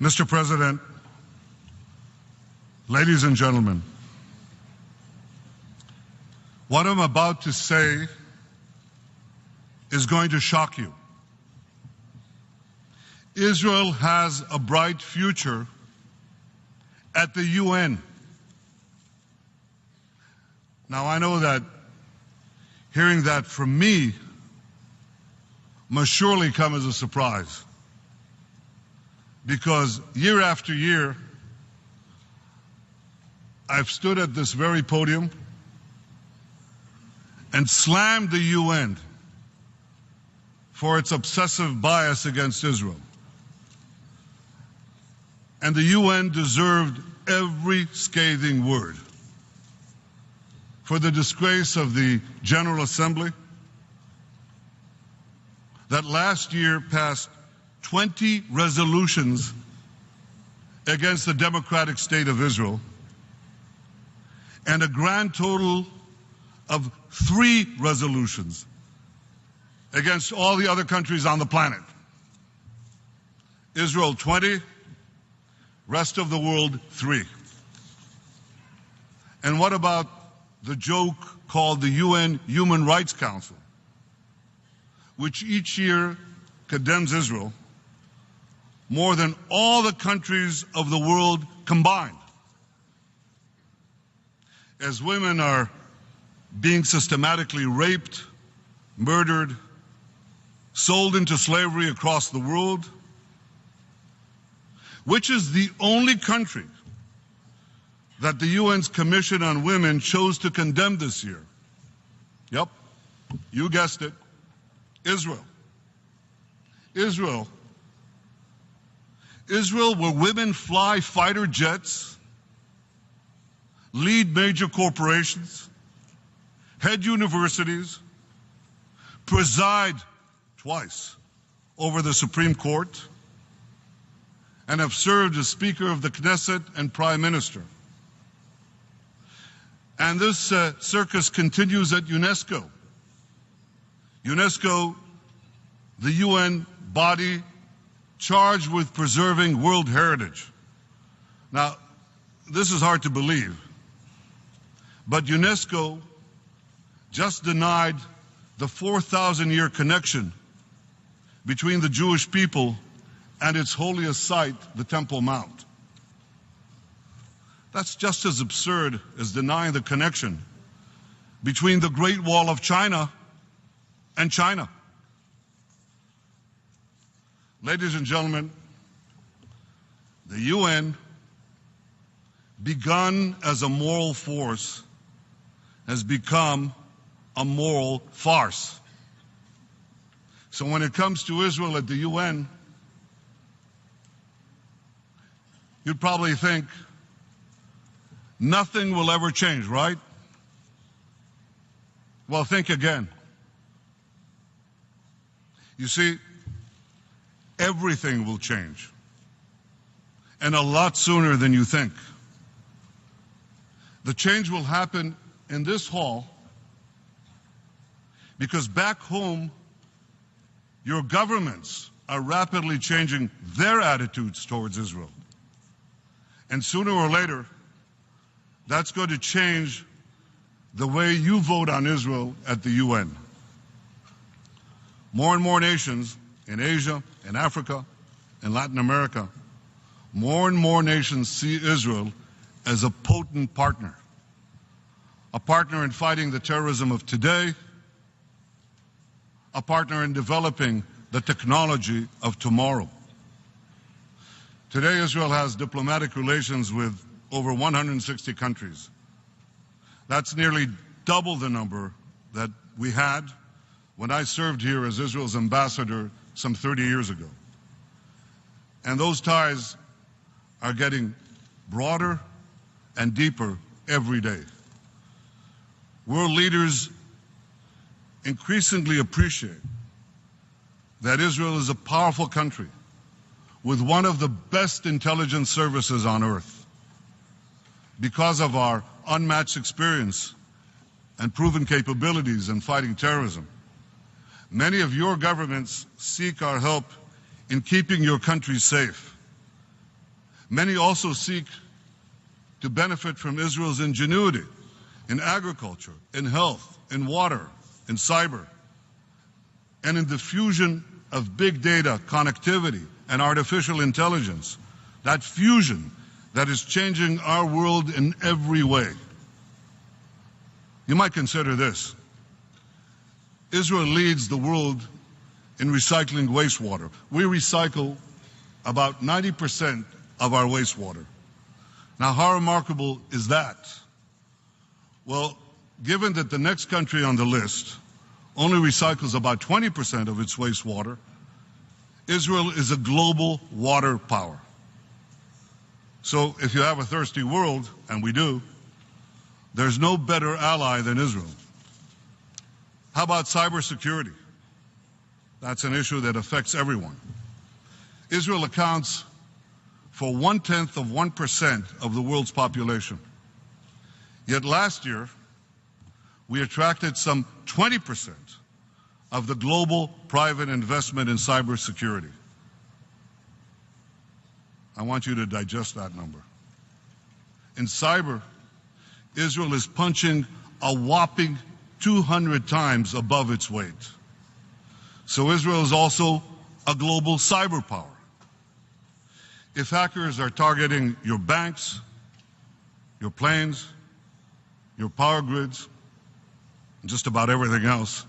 Mr. President, ladies and gentlemen, what I'm about to say is going to shock you. Israel has a bright future at the UN. Now, I know that hearing that from me must surely come as a surprise, because year after year, I've stood at this very podium and slammed the UN for its obsessive bias against Israel. And the UN deserved every scathing word for the disgrace of the General Assembly that last year passed 20 resolutions against the democratic state of Israel and a grand total of 3 resolutions against all the other countries on the planet. Israel 20, rest of the world 3. And what about the joke called the UN Human Rights Council, which each year condemns Israel more than all the countries of the world combined, as women are being systematically raped, murdered, sold into slavery across the world? Which is the only country that the UN's Commission on Women chose to condemn this year? Yep, you guessed it, Israel. Israel, where women fly fighter jets, lead major corporations, head universities, preside twice over the Supreme Court, and have served as Speaker of the Knesset and Prime Minister. And this circus continues at UNESCO. UNESCO, the UN body charged with preserving world heritage. Now, this is hard to believe, but UNESCO just denied the 4,000-year connection between the Jewish people and its holiest site, the Temple Mount. That's just as absurd as denying the connection between the Great Wall of China and China. Ladies and gentlemen, the UN, begun as a moral force, has become a moral farce. So when it comes to Israel at the UN, you'd probably think nothing will ever change, right? Well, think again. You see, everything will change, and a lot sooner than you think. The change will happen in this hall because back home, your governments are rapidly changing their attitudes towards Israel. And sooner or later, that's going to change the way you vote on Israel at the UN. More and more nations in Asia, in Africa, in Latin America, more and more nations see Israel as a potent partner. A partner in fighting the terrorism of today, a partner in developing the technology of tomorrow. Today, Israel has diplomatic relations with over 160 countries. That's nearly double the number that we had when I served here as Israel's ambassador some 30 years ago. And those ties are getting broader and deeper every day. World leaders increasingly appreciate that Israel is a powerful country with one of the best intelligence services on earth because of our unmatched experience and proven capabilities in fighting terrorism. Many of your governments seek our help in keeping your country safe, Many also seek to benefit from Israel's ingenuity in agriculture, in health, in water, in cyber, and in the fusion of big data, connectivity, and artificial intelligence. That fusion that is changing our world in every way. You might consider this. Israel leads the world in recycling wastewater. We recycle about 90% of our wastewater. Now, how remarkable is that? Well, given that the next country on the list only recycles about 20% of its wastewater, Israel is a global water power. So if you have a thirsty world, and we do, there's no better ally than Israel. How about cybersecurity? That's an issue that affects everyone. Israel accounts for 0.1% of the world's population. Yet last year, we attracted some 20% of the global private investment in cybersecurity. I want you to digest that number. In cyber, Israel is punching a whopping 200 times above its weight. So Israel is also a global cyber power. If hackers are targeting your banks, your planes, your power grids, and just about everything else,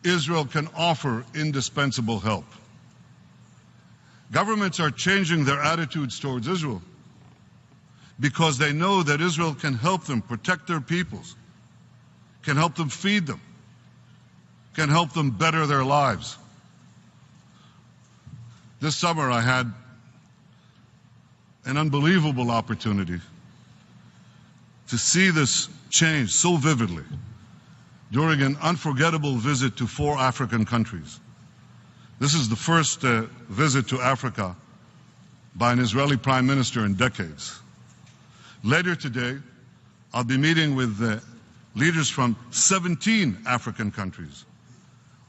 Israel can offer indispensable help. Governments are changing their attitudes towards Israel because they know that Israel can help them protect their peoples, can help them feed them, can help them better their lives. This summer I had an unbelievable opportunity to see this change so vividly during an unforgettable visit to 4 African countries. This is the first visit to Africa by an Israeli prime minister in decades. Later today, I'll be meeting with leaders from 17 African countries.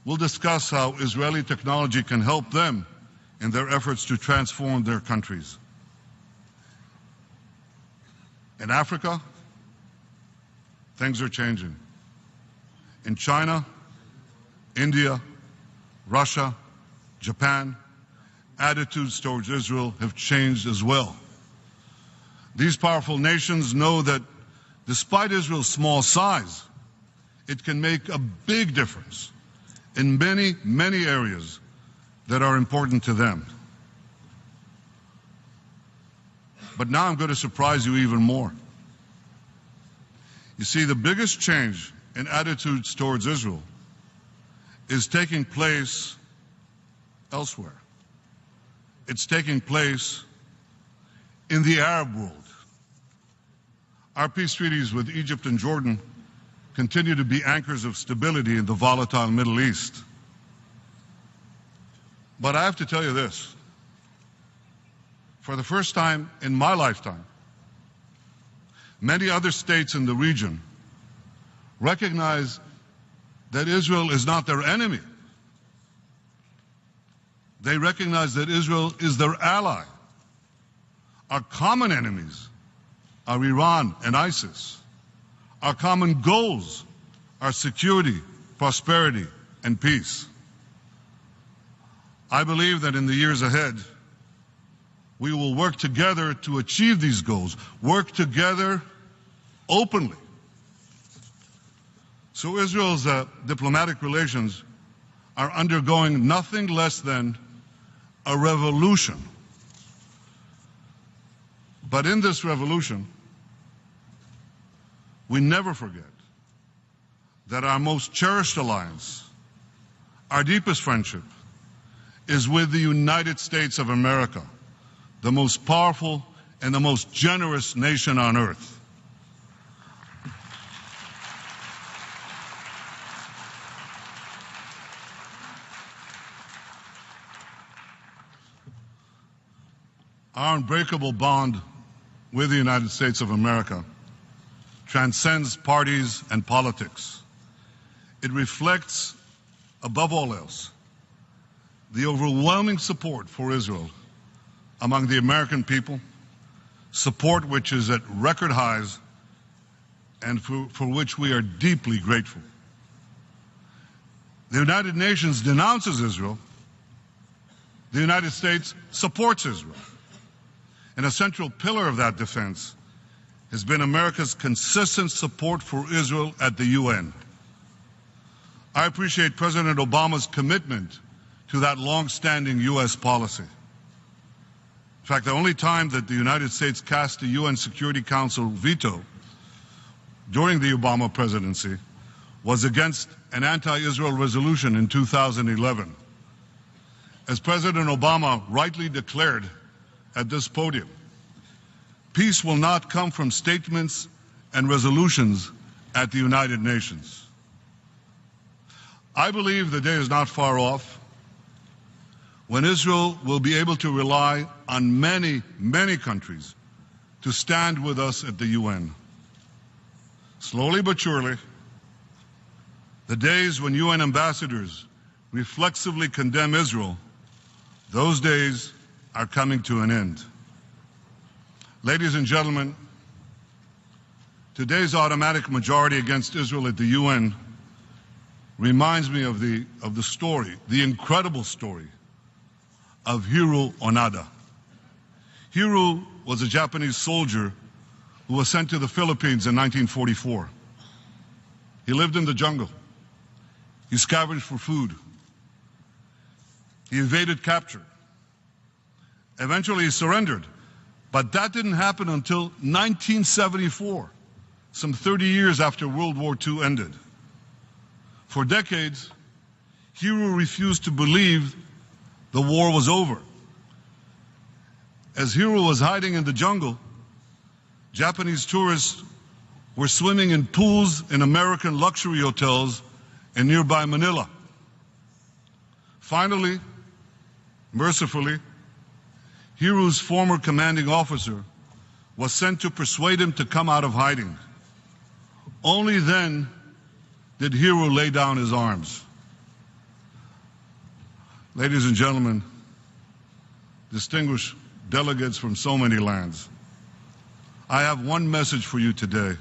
We'll discuss how Israeli technology can help them in their efforts to transform their countries. In Africa, things are changing. In China, India, Russia, Japan, attitudes towards Israel have changed as well. These powerful nations know that despite Israel's small size, it can make a big difference in many, many areas that are important to them. But now I'm going to surprise you even more. You see, the biggest change in attitudes towards Israel is taking place elsewhere. It's taking place in the Arab world. Our peace treaties with Egypt and Jordan continue to be anchors of stability in the volatile Middle East. But I have to tell you this. For the first time in my lifetime, many other states in the region recognize that Israel is not their enemy. They recognize that Israel is their ally. Our common enemies are Iran and ISIS. Our common goals are security, prosperity, and peace. I believe that in the years ahead, we will work together to achieve these goals, work together openly. So Israel's diplomatic relations are undergoing nothing less than a revolution. But in this revolution, we never forget that our most cherished alliance, our deepest friendship, is with the United States of America, the most powerful and the most generous nation on earth. Our unbreakable bond with the United States of America transcends parties and politics. It reflects, above all else, the overwhelming support for Israel among the American people support which is at record highs and for which we are deeply grateful. The United Nations denounces Israel. The United States supports Israel. And a central pillar of that defense has been America's consistent support for Israel at the UN. I appreciate President Obama's commitment to that long-standing U.S. policy. In fact, the only time that the United States cast a UN Security Council veto during the Obama presidency was against an anti-Israel resolution in 2011. As President Obama rightly declared at this podium, peace will not come from statements and resolutions at the United Nations. I believe the day is not far off when Israel will be able to rely on many, many countries to stand with us at the UN. Slowly but surely, the days when UN ambassadors reflexively condemn Israel, those days are coming to an end. Ladies and gentlemen, today's automatic majority against Israel at the UN reminds me of the story, the incredible story of Hiro Onoda. Hiro was a Japanese soldier who was sent to the Philippines in 1944. He lived in the jungle. He scavenged for food. He evaded capture. Eventually he surrendered, but that didn't happen until 1974, some 30 years after World War II ended. For decades, Hiro refused to believe the war was over. As Hiro was hiding in the jungle, Japanese tourists were swimming in pools in American luxury hotels in nearby Manila. Finally, mercifully, Hiro's former commanding officer was sent to persuade him to come out of hiding. Only then did Hiro lay down his arms. Ladies and gentlemen, distinguished delegates from so many lands, I have one message for you today.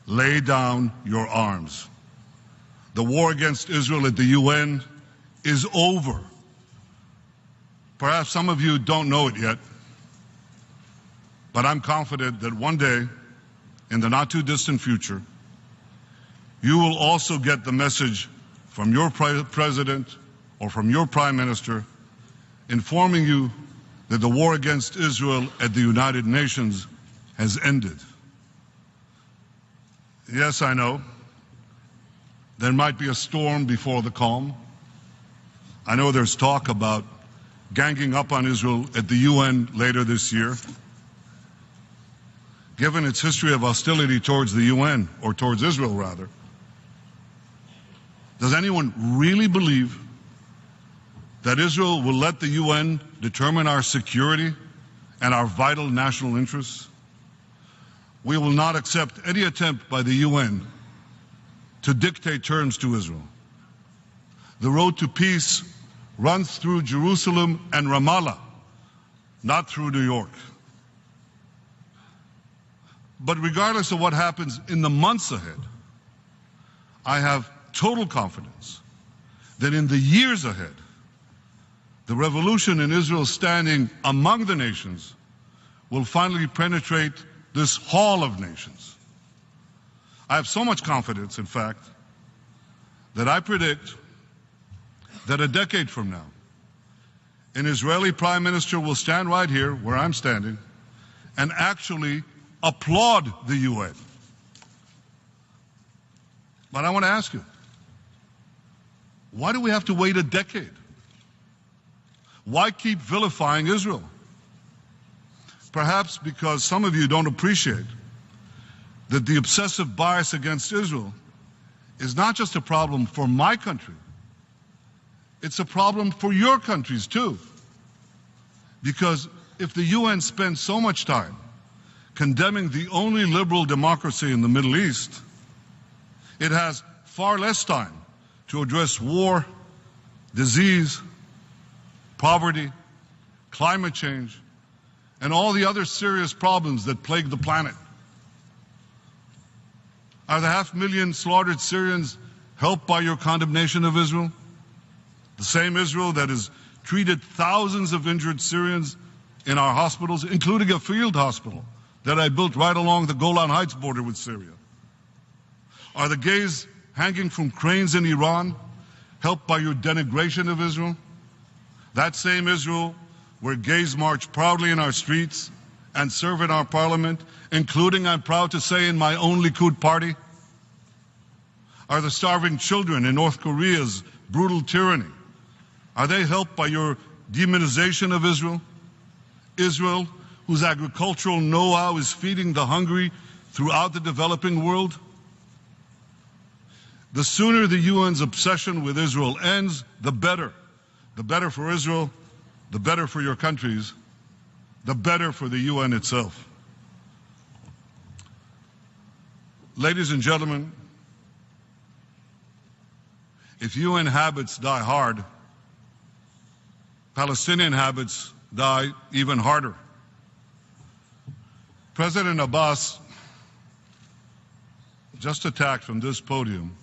Lay down your arms. The war against Israel at the UN is over. Perhaps some of you don't know it yet, but I'm confident that one day, in the not too distant future, you will also get the message from your president or from your prime minister informing you that the war against Israel at the United Nations has ended. Yes, I know. There might be a storm before the calm. I know there's talk about ganging up on Israel at the UN later this year. Given its history of hostility towards the UN, or towards Israel rather, does anyone really believe that Israel will let the UN determine our security and our vital national interests? We will not accept any attempt by the UN to dictate terms to Israel. The road to peace runs through Jerusalem and Ramallah, not through New York. But regardless of what happens in the months ahead, I have total confidence that in the years ahead, the revolution in Israel's standing among the nations will finally penetrate this hall of nations. I have so much confidence, in fact, that I predict that a decade from now, an Israeli prime minister will stand right here where I'm standing and actually applaud the UN. But I want to ask you, why do we have to wait a decade? Why keep vilifying Israel? Perhaps because some of you don't appreciate that the obsessive bias against Israel is not just a problem for my country, it's a problem for your countries too. Because if the UN spends so much time condemning the only liberal democracy in the Middle East, it has far less time to address war, disease, poverty, climate change, and all the other serious problems that plague the planet? Are the 500,000 slaughtered Syrians helped by your condemnation of Israel? The same Israel that has treated thousands of injured Syrians in our hospitals, including a field hospital that I built right along the Golan Heights border with Syria. Are the gays hanging from cranes in Iran helped by your denigration of Israel? That same Israel where gays march proudly in our streets and serve in our parliament, including, I'm proud to say, in my own Likud party? Are the starving children in North Korea's brutal tyranny, are they helped by your demonization of Israel? Israel, whose agricultural know-how is feeding the hungry throughout the developing world? The sooner the UN's obsession with Israel ends, the better. The better for Israel, the better for your countries, the better for the UN itself. Ladies and gentlemen, if UN habits die hard, Palestinian habits die even harder. President Abbas just attacked from this podium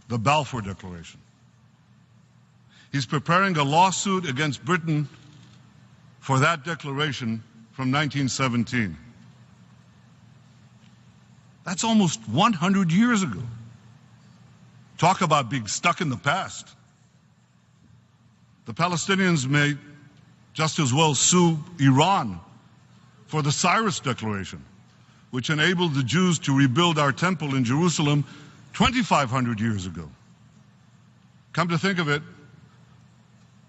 the Balfour Declaration. He's preparing a lawsuit against Britain for that declaration from 1917. That's almost 100 years ago. Talk about being stuck in the past. The Palestinians may just as well sue Iran for the Cyrus Declaration, which enabled the Jews to rebuild our temple in Jerusalem 2,500 years ago. Come to think of it,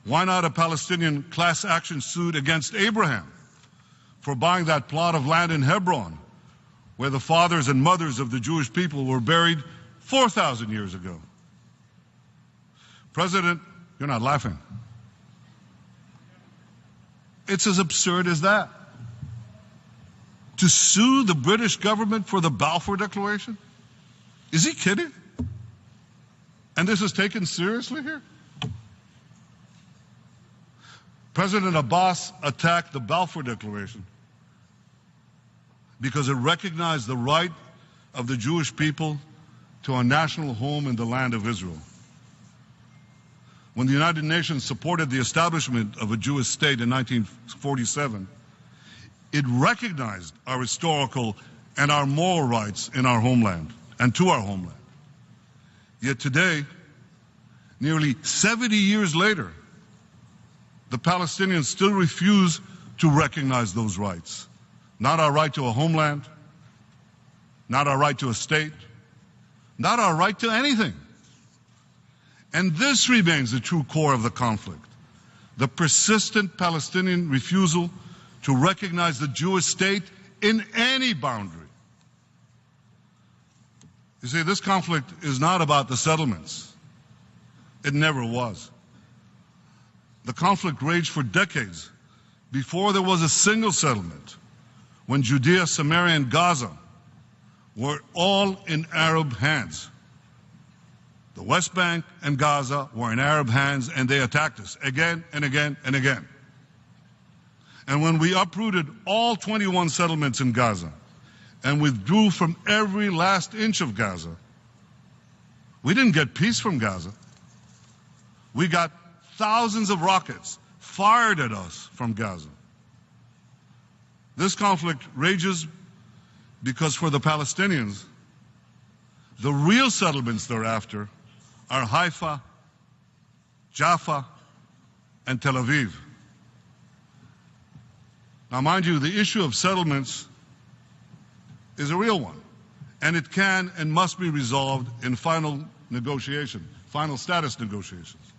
why not a Palestinian class action suit against Abraham for buying that plot of land in Hebron, where the fathers and mothers of the Jewish people were buried 4,000 years ago? President, you're not laughing. It's as absurd as that. To sue the British government for the Balfour Declaration? Is he kidding? And this is taken seriously here? President Abbas attacked the Balfour Declaration because it recognized the right of the Jewish people to a national home in the land of Israel. When the United Nations supported the establishment of a Jewish state in 1947, it recognized our historical and our moral rights in our homeland and to our homeland. Yet today, nearly 70 years later, the Palestinians still refuse to recognize those rights. Not our right to a homeland, not our right to a state, not our right to anything. And this remains the true core of the conflict: the persistent Palestinian refusal to recognize the Jewish state in any boundary. You see, this conflict is not about the settlements. It never was. The conflict raged for decades before there was a single settlement, when Judea, Samaria, and Gaza were all in Arab hands. The West Bank and Gaza were in Arab hands, and they attacked us again and again and again. And when we uprooted all 21 settlements in Gaza and withdrew from every last inch of Gaza, we didn't get peace from Gaza. We got thousands of rockets fired at us from Gaza. This conflict rages because for the Palestinians, the real settlements they're after are Haifa, Jaffa, and Tel Aviv. Now, mind you, the issue of settlements is a real one, and it can and must be resolved in final status negotiations.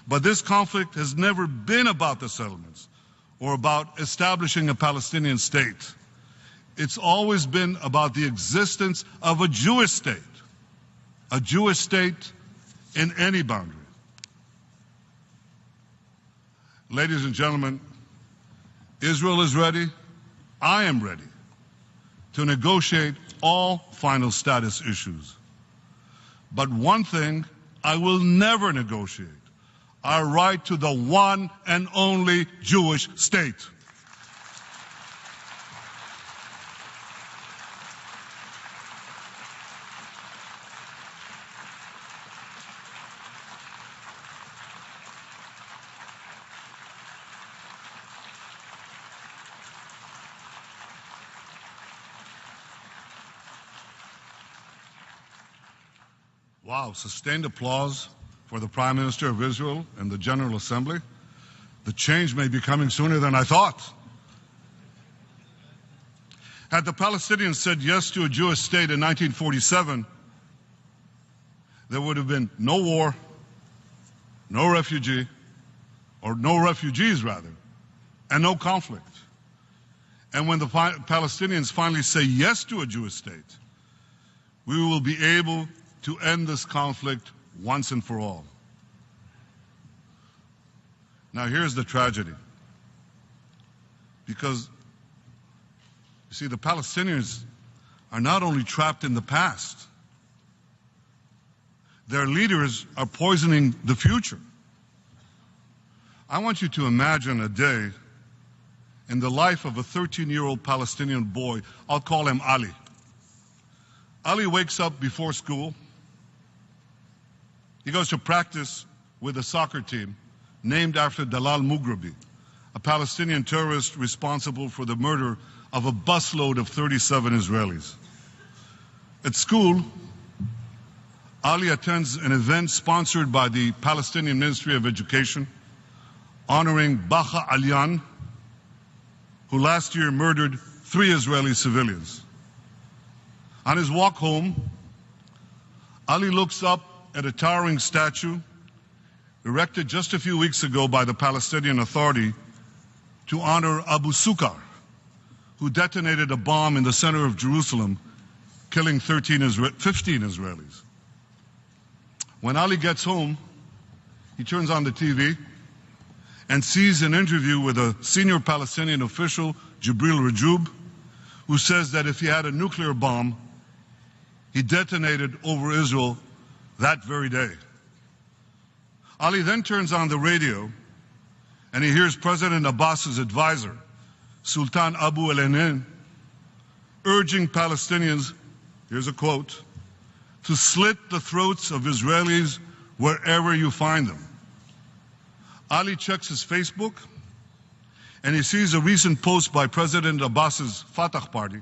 But this conflict has never been about the settlements or about establishing a Palestinian state. It's always been about the existence of a Jewish state in any boundary. Ladies and gentlemen, Israel is ready, I am ready to negotiate all final status issues. But one thing I will never negotiate: our right to the one and only Jewish state. Wow, sustained applause for the Prime Minister of Israel and the General Assembly. The change may be coming sooner than I thought. Had the Palestinians said yes to a Jewish state in 1947, there would have been no war, no refugees rather, and no conflict. And when the Palestinians finally say yes to a Jewish state, we will be able to end this conflict once and for all. Now here's the tragedy. Because, you see, the Palestinians are not only trapped in the past, their leaders are poisoning the future. I want you to imagine a day in the life of a 13-year-old Palestinian boy. I'll call him Ali. Ali wakes up before school. He goes to practice with a soccer team named after Dalal Mughrabi, a Palestinian terrorist responsible for the murder of a busload of 37 Israelis. At school, Ali attends an event sponsored by the Palestinian Ministry of Education honoring Baha Alyan, who last year murdered 3 Israeli civilians. On his walk home, Ali looks up at a towering statue erected just a few weeks ago by the Palestinian Authority to honor Abu Sukar, who detonated a bomb in the center of Jerusalem, killing 15 Israelis. When Ali gets home, he turns on the TV and sees an interview with a senior Palestinian official, Jibril Rajoub, who says that if he had a nuclear bomb, he detonated over Israel that very day. Ali then turns on the radio and he hears President Abbas's advisor, Sultan Abu el-Ainin, urging Palestinians, here's a quote, to slit the throats of Israelis wherever you find them. Ali checks his Facebook and he sees a recent post by President Abbas's Fatah party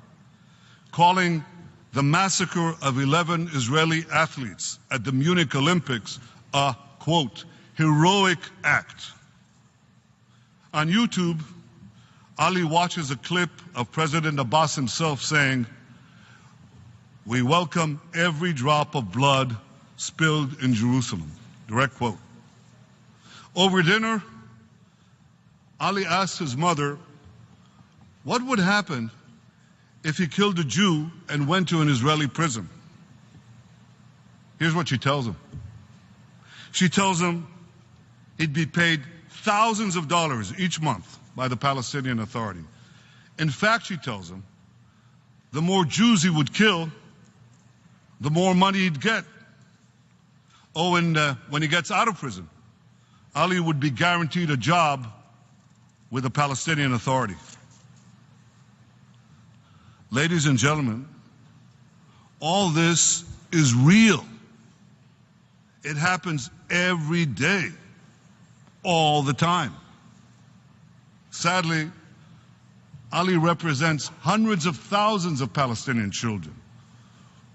calling the massacre of 11 Israeli athletes at the Munich Olympics a, quote, heroic act. On YouTube, Ali watches a clip of President Abbas himself saying, "We welcome every drop of blood spilled in Jerusalem." Direct quote. Over dinner, Ali asked his mother, what would happen if he killed a Jew and went to an Israeli prison? Here's what she tells him. She tells him he'd be paid thousands of dollars each month by the Palestinian Authority. In fact, she tells him, the more Jews he would kill, the more money he'd get. Oh, and when he gets out of prison, Ali would be guaranteed a job with the Palestinian Authority. Ladies and gentlemen, all this is real. It happens every day, all the time. Sadly, Ali represents hundreds of thousands of Palestinian children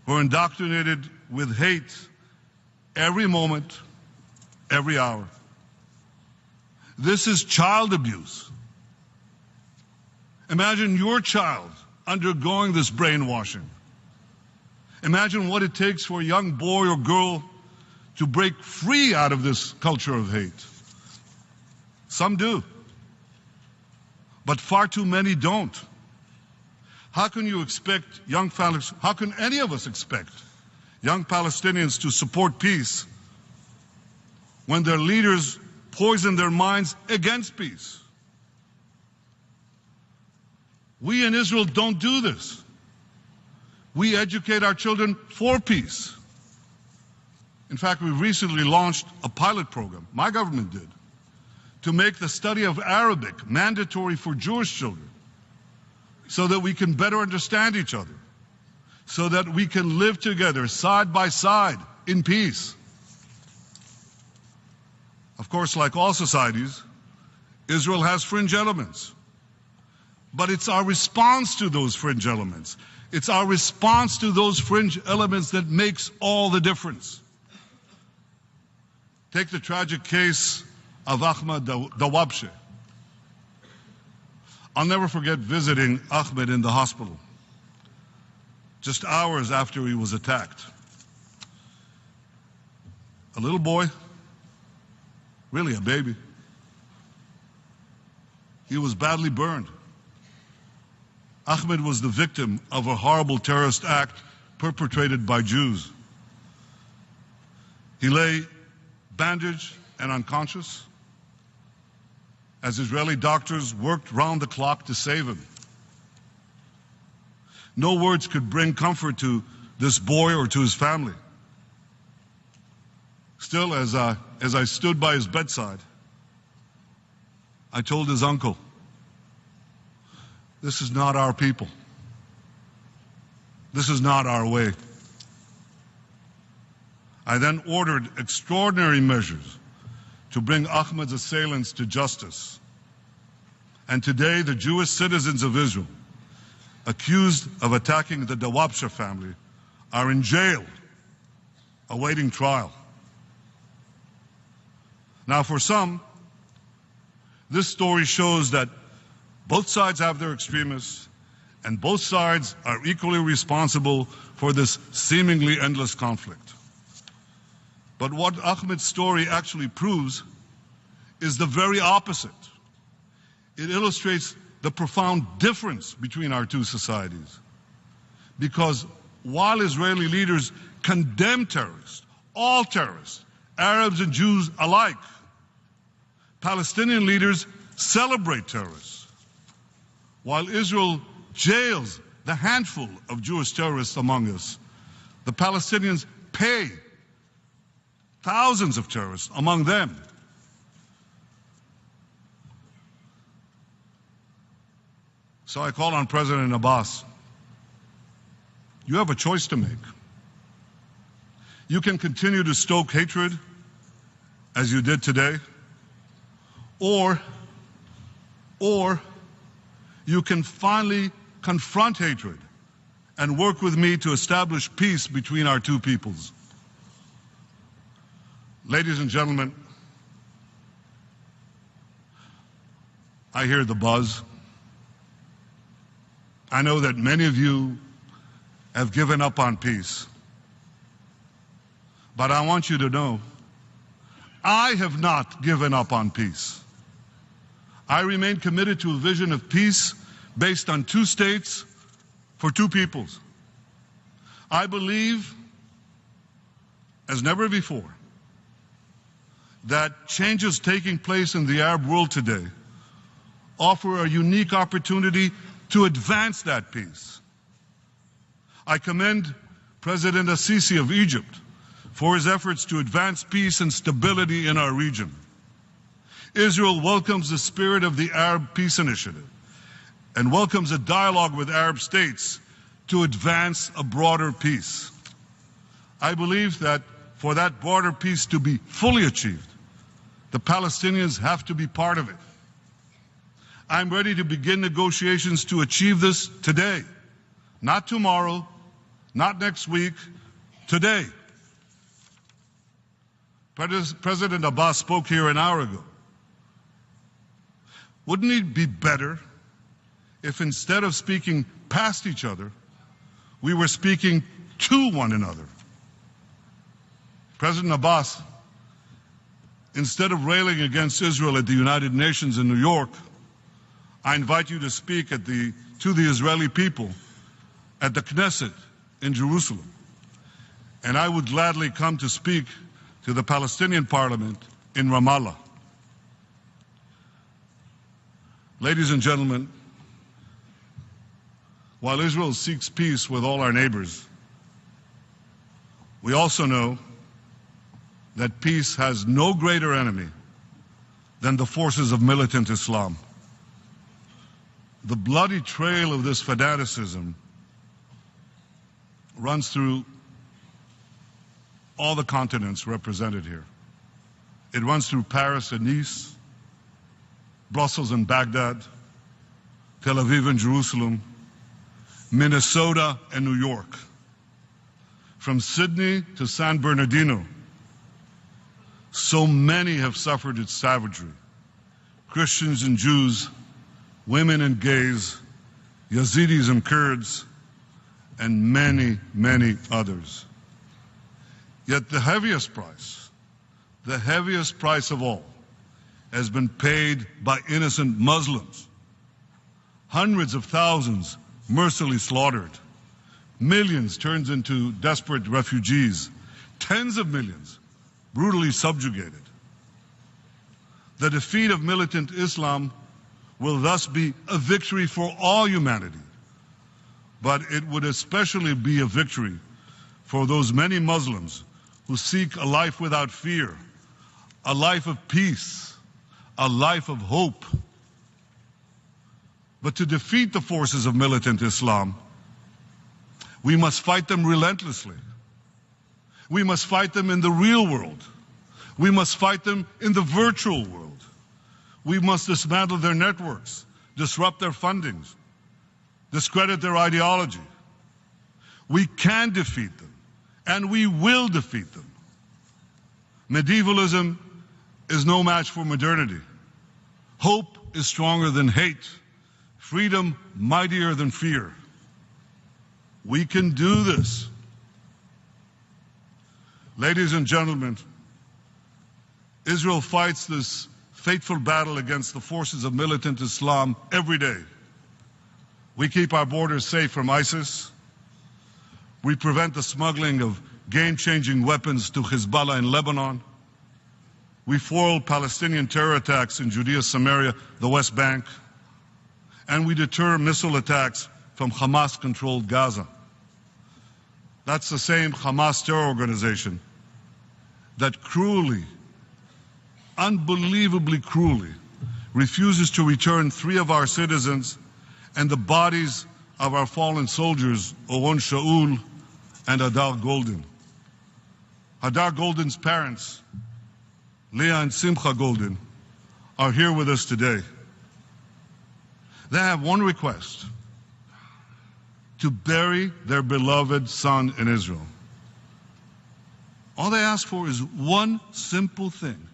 who are indoctrinated with hate every moment, every hour. This is child abuse. Imagine your child undergoing this brainwashing. Imagine what it takes for a young boy or girl to break free out of this culture of hate. Some do, but far too many don't. How can you expect how can any of us expect young Palestinians to support peace when their leaders poison their minds against peace? We in Israel don't do this. We educate our children for peace. In fact, we recently launched a pilot program, my government did, to make the study of Arabic mandatory for Jewish children so that we can better understand each other, so that we can live together side by side in peace. Of course, like all societies, Israel has fringe elements. But it's our response to those fringe elements. It's our response to those fringe elements that makes all the difference. Take the tragic case of Ahmed Dawabshe. I'll never forget visiting Ahmed in the hospital just hours after he was attacked. A little boy, really a baby. He was badly burned. Ahmed was the victim of a horrible terrorist act perpetrated by Jews. He lay bandaged and unconscious as Israeli doctors worked round the clock to save him. No words could bring comfort to this boy or to his family. Still, as I stood by his bedside, I told his uncle, "This is not our people. This is not our way." I then ordered extraordinary measures to bring Ahmed's assailants to justice. And today, the Jewish citizens of Israel, accused of attacking the Dawabshe family, are in jail, awaiting trial. Now, for some, this story shows that both sides have their extremists, and both sides are equally responsible for this seemingly endless conflict. But what Ahmed's story actually proves is the very opposite. It illustrates the profound difference between our two societies. Because while Israeli leaders condemn terrorists, all terrorists, Arabs and Jews alike, Palestinian leaders celebrate terrorists. While Israel jails the handful of Jewish terrorists among us, the Palestinians pay thousands of terrorists among them. So I call on President Abbas. You have a choice to make. You can continue to stoke hatred as you did today, or you can finally confront hatred and work with me to establish peace between our two peoples. Ladies and gentlemen, I hear the buzz. I know that many of you have given up on peace. But I want you to know, I have not given up on peace. I remain committed to a vision of peace based on two states for two peoples. I believe, as never before, that changes taking place in the Arab world today offer a unique opportunity to advance that peace. I commend President Sisi of Egypt for his efforts to advance peace and stability in our region. Israel welcomes the spirit of the Arab Peace Initiative and welcomes a dialogue with Arab states to advance a broader peace. I believe that for that broader peace to be fully achieved, the Palestinians have to be part of it. I'm ready to begin negotiations to achieve this today, not tomorrow, not next week, today. President Abbas spoke here an hour ago. Wouldn't it be better if instead of speaking past each other, we were speaking to one another? President Abbas, instead of railing against Israel at the United Nations in New York, I invite you to speak to the Israeli people at the Knesset in Jerusalem. And I would gladly come to speak to the Palestinian parliament in Ramallah. Ladies and gentlemen, while Israel seeks peace with all our neighbors, we also know that peace has no greater enemy than the forces of militant Islam. The bloody trail of this fanaticism runs through all the continents represented here. It runs through Paris and Nice, Brussels and Baghdad, Tel Aviv and Jerusalem, Minnesota and New York, from Sydney to San Bernardino. So many have suffered its savagery. Christians and Jews, women and gays, Yazidis and Kurds, and many, many others. Yet the heaviest price of all, has been paid by innocent Muslims. Hundreds of thousands mercilessly slaughtered, millions turned into desperate refugees, tens of millions brutally subjugated. The defeat of militant Islam will thus be a victory for all humanity, but it would especially be a victory for those many Muslims who seek a life without fear, a life of peace, a life of hope. But to defeat the forces of militant Islam, we must fight them relentlessly. We must fight them in the real world. We must fight them in the virtual world. We must dismantle their networks, disrupt their fundings, discredit their ideology. We can defeat them, and we will defeat them. Medievalism is no match for modernity. Hope is stronger than hate. Freedom mightier than fear. We can do this. Ladies and gentlemen, Israel fights this fateful battle against the forces of militant Islam every day. We keep our borders safe from ISIS. We prevent the smuggling of game-changing weapons to Hezbollah in Lebanon. We foil Palestinian terror attacks in Judea, Samaria, the West Bank. And we deter missile attacks from Hamas-controlled Gaza. That's the same Hamas terror organization that cruelly, unbelievably cruelly, refuses to return 3 of our citizens and the bodies of our fallen soldiers, Oron Shaul and Hadar Golden. Hadar Golden's parents, Leah and Simcha Golden, are here with us today. They have one request: to bury their beloved son in Israel. All they ask for is one simple thing: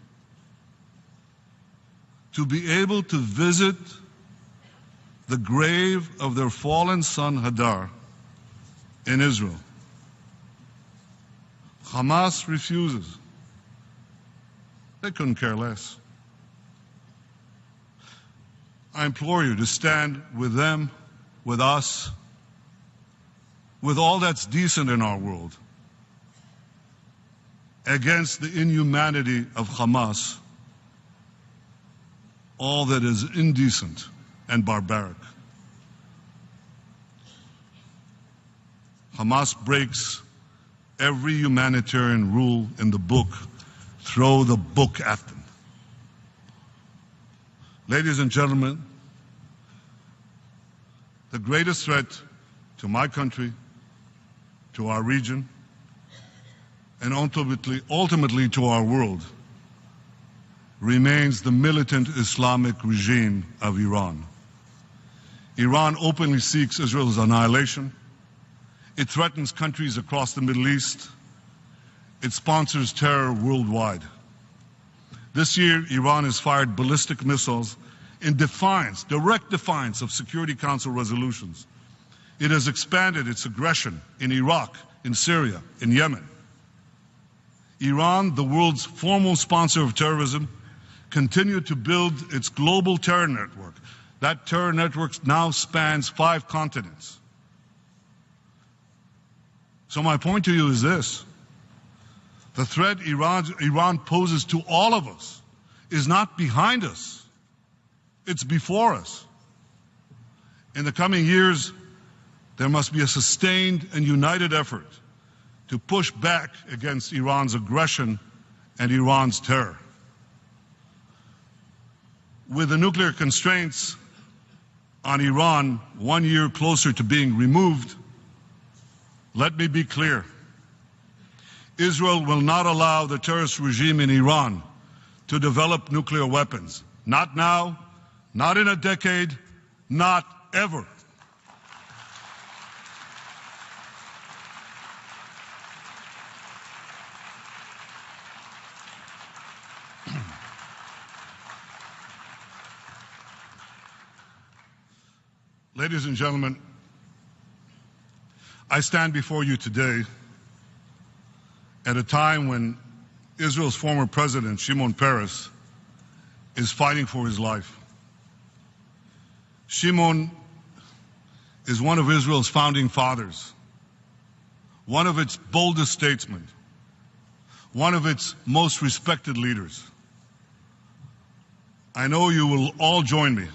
to be able to visit the grave of their fallen son Hadar in Israel. Hamas refuses. They couldn't care less. I implore you to stand with them, with us, with all that's decent in our world, against the inhumanity of Hamas, all that is indecent and barbaric. Hamas breaks every humanitarian rule in the book. Throw the book at them. Ladies and gentlemen, the greatest threat to my country, to our region, and ultimately to our world remains the militant Islamic regime of Iran. Iran openly seeks Israel's annihilation. It threatens countries across the Middle East. It sponsors terror worldwide. This year, Iran has fired ballistic missiles in defiance, direct defiance of Security Council resolutions. It has expanded its aggression in Iraq, in Syria, in Yemen. Iran, the world's foremost sponsor of terrorism, continued to build its global terror network. That terror network now spans 5 continents. So my point to you is this: the threat Iran poses to all of us is not behind us, it's before us. In the coming years, there must be a sustained and united effort to push back against Iran's aggression and Iran's terror. With the nuclear constraints on Iran 1 year closer to being removed, let me be clear. Israel will not allow the terrorist regime in Iran to develop nuclear weapons. Not now, not in a decade, not ever. Ladies and gentlemen, I stand before you today at a time when Israel's former president, Shimon Peres, is fighting for his life. Shimon is one of Israel's founding fathers, one of its boldest statesmen, one of its most respected leaders. I know you will all join me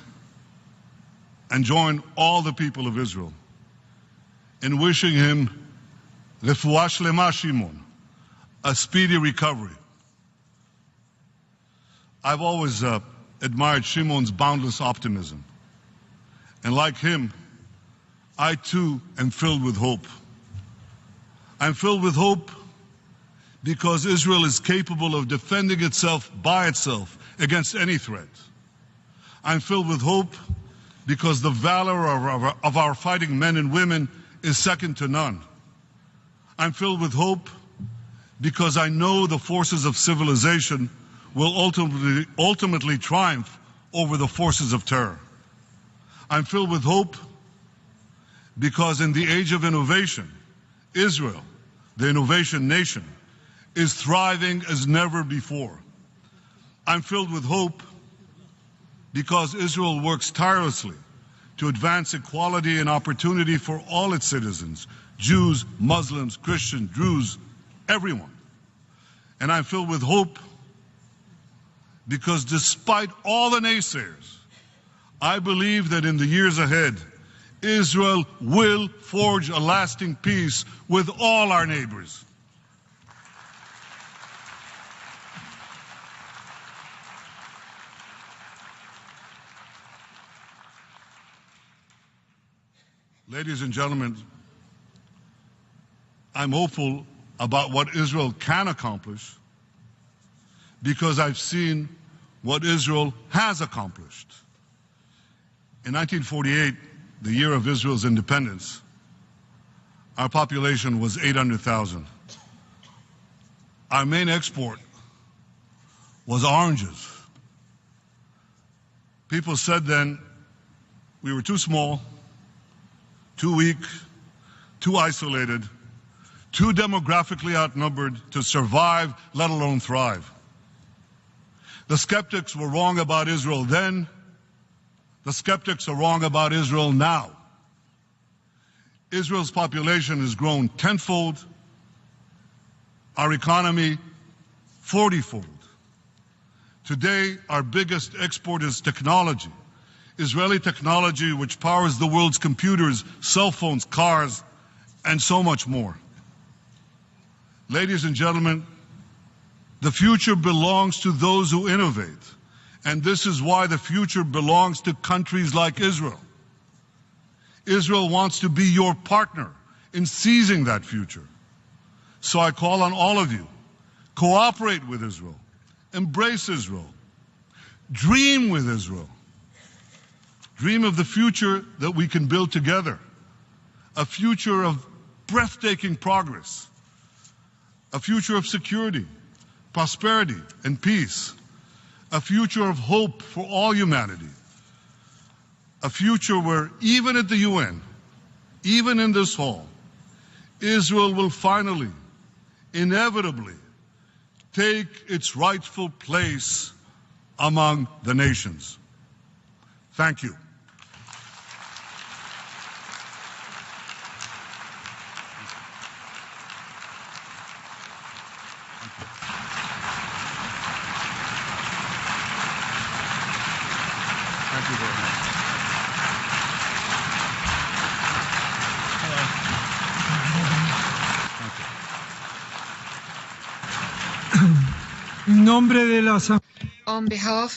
and join all the people of Israel in wishing him refuah shlema Shimon, a speedy recovery. I've always admired Shimon's boundless optimism. And like him, I too am filled with hope. I'm filled with hope because Israel is capable of defending itself by itself against any threat. I'm filled with hope because the valor of our fighting men and women is second to none. I'm filled with hope because I know the forces of civilization will ultimately triumph over the forces of terror. I'm filled with hope because in the age of innovation, Israel, the innovation nation, is thriving as never before. I'm filled with hope because Israel works tirelessly to advance equality and opportunity for all its citizens, Jews, Muslims, Christians, Druze, everyone. And I'm filled with hope because despite all the naysayers, I believe that in the years ahead, Israel will forge a lasting peace with all our neighbors. Ladies and gentlemen, I'm hopeful about what Israel can accomplish because I've seen what Israel has accomplished. In 1948, the year of Israel's independence, our population was 800,000. Our main export was oranges. People said then we were too small, too weak, too isolated, too demographically outnumbered to survive, let alone thrive. The skeptics were wrong about Israel then. The skeptics are wrong about Israel now. Israel's population has grown tenfold, our economy 40-fold. Today, our biggest export is technology. Israeli technology which powers the world's computers, cell phones, cars, and so much more. Ladies and gentlemen, the future belongs to those who innovate, and this is why the future belongs to countries like Israel. Israel wants to be your partner in seizing that future. So I call on all of you, cooperate with Israel, embrace Israel, dream with Israel. Dream of the future that we can build together, a future of breathtaking progress, a future of security, prosperity, and peace, a future of hope for all humanity, a future where even at the UN, even in this hall, Israel will finally, inevitably, take its rightful place among the nations. Thank you. Thank you very much. En nombre de la On behalf